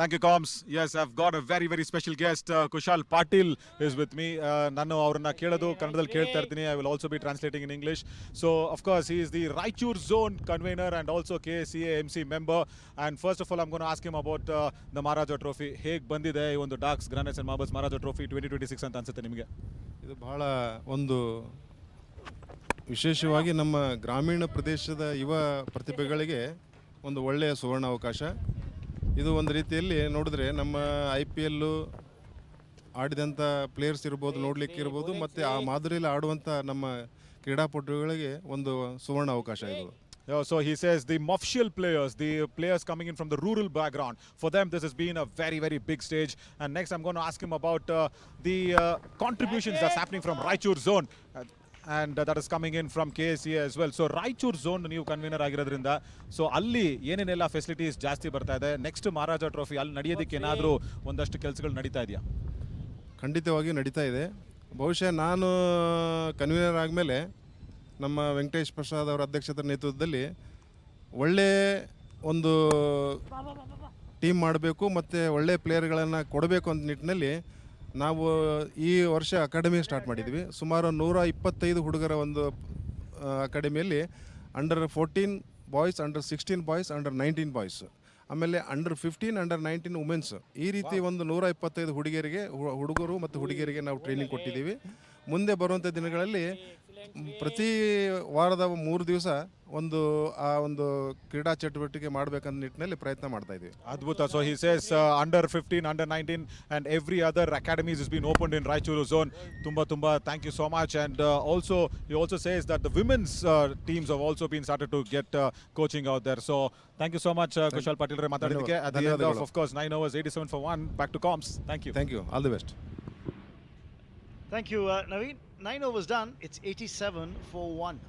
Thank you, Coms. Yes, I've got a very, very special guest. Kushal Patil is with me. ನಾನು ಅವ್ರನ್ನ ಕೇಳೋದು ಕನ್ನಡದಲ್ಲಿ ಕೇಳ್ತಾ ಇರ್ತೀನಿ. I will also be translating in English. So, of course, he is the Raichur Zone convener and also KCA MC member. And first of all, I'm going to ask him about the Maharaja Trophy. ಹೇಗೆ ಬಂದಿದೆ ಈ ಒಂದು darks granites and marbles Maharaja Trophy 2026 ಅಂತ ಅನ್ಸುತ್ತೆ ನಿಮಗೆ? ಇದು ಬಹಳ ಒಂದು ವಿಶೇಷವಾಗಿ ನಮ್ಮ ಗ್ರಾಮೀಣ ಪ್ರದೇಶದ ಯುವ ಪ್ರತಿಭೆಗಳಿಗೆ ಒಂದು ಒಳ್ಳೆಯ ಸುವರ್ಣ ಅವಕಾಶ. ಇದು ಒಂದು ರೀತಿಯಲ್ಲಿ ನೋಡಿದ್ರೆ ನಮ್ಮ IPL ಆಡಿದಂಥ ಪ್ಲೇಯರ್ಸ್ ಇರ್ಬೋದು, ನೋಡಲಿಕ್ಕೆ ಇರ್ಬೋದು, ಮತ್ತು ಆ ಮಾದರಿಯಲ್ಲಿ ಆಡುವಂಥ ನಮ್ಮ ಕ್ರೀಡಾಪಟುಗಳಿಗೆ ಒಂದು ಸುವರ್ಣ ಅವಕಾಶ ಇದು. So he says the Mofshil players, the players coming in from the rural background, for them this has been a very, very big stage. And next I'm going to ask him about the contributions that's happening from Raichur Zone. And that is coming in from KCA as well. So Raichur Zone ನೀವು convener ಆಗಿರೋದ್ರಿಂದ so ಅಲ್ಲಿ ಏನೇನೆಲ್ಲ facilities ಜಾಸ್ತಿ ಬರ್ತಾ ಇದೆ, next ಮಹಾರಾಜ trophy ಅಲ್ಲಿ ನಡೆಯೋದಕ್ಕೆ ಏನಾದರೂ ಒಂದಷ್ಟು ಕೆಲಸಗಳು ನಡೀತಾ ಇದೆಯಾ? ಖಂಡಿತವಾಗಿ ನಡೀತಾ ಇದೆ. ಬಹುಶಃ ನಾನು ಕನ್ವೀನರ್ ಆದಮೇಲೆ ನಮ್ಮ ವೆಂಕಟೇಶ್ ಪ್ರಸಾದ್ ಅವರ ಅಧ್ಯಕ್ಷತೆ ನೇತೃತ್ವದಲ್ಲಿ ಒಳ್ಳೆಯ ಒಂದು ಟೀಮ್ ಮಾಡಬೇಕು ಮತ್ತು ಒಳ್ಳೆಯ ಪ್ಲೇಯರ್ಗಳನ್ನು ಕೊಡಬೇಕು ಅಂತ ನಿಟ್ಟಿನಲ್ಲಿ ನಾವು ಈ ವರ್ಷ ಅಕಾಡೆಮಿ ಸ್ಟಾರ್ಟ್ ಮಾಡಿದ್ವಿ. ಸುಮಾರು 125 ಹುಡುಗರ ಒಂದು ಅಕಾಡೆಮಿಯಲ್ಲಿ under 14 boys, under 16 boys, under 19 boys, ಆಮೇಲೆ ಅಂಡರ್ 15, ಅಂಡರ್ 19 ವುಮೆನ್ಸ್, ಈ ರೀತಿ ಒಂದು 125 ಹುಡುಗರು ಮತ್ತು ಹುಡುಗಿಯರಿಗೆ ನಾವು ಟ್ರೈನಿಂಗ್ ಕೊಟ್ಟಿದ್ದೀವಿ. ಮುಂದೆ ಬರುವಂಥ ದಿನಗಳಲ್ಲಿ ಪ್ರತಿ ವಾರದ 3 ದಿವಸ ಆ ಒಂದು ಕ್ರೀಡಾ ಚಟುವಟಿಕೆ ಮಾಡಬೇಕಂತ ನಿಟ್ಟಿನಲ್ಲಿ ಪ್ರಯತ್ನ ಮಾಡ್ತಾ ಇದ್ದೀವಿ. ಅದ್ಭುತ. So he says under 15, under 19 and every other academies has been opened in Raichur Zone. ತುಂಬಾ thank you so much. And he also says that the women's teams have also been started to get coaching out there. So thank you so much Kushal Patil re ಮಾತಾಡೋದಕ್ಕೆ. At the end of course 9 hours 87 for 1, back to Coms. Thank you, all the best. Thank you, Naveen. 9 overs done. It's 87 for 1.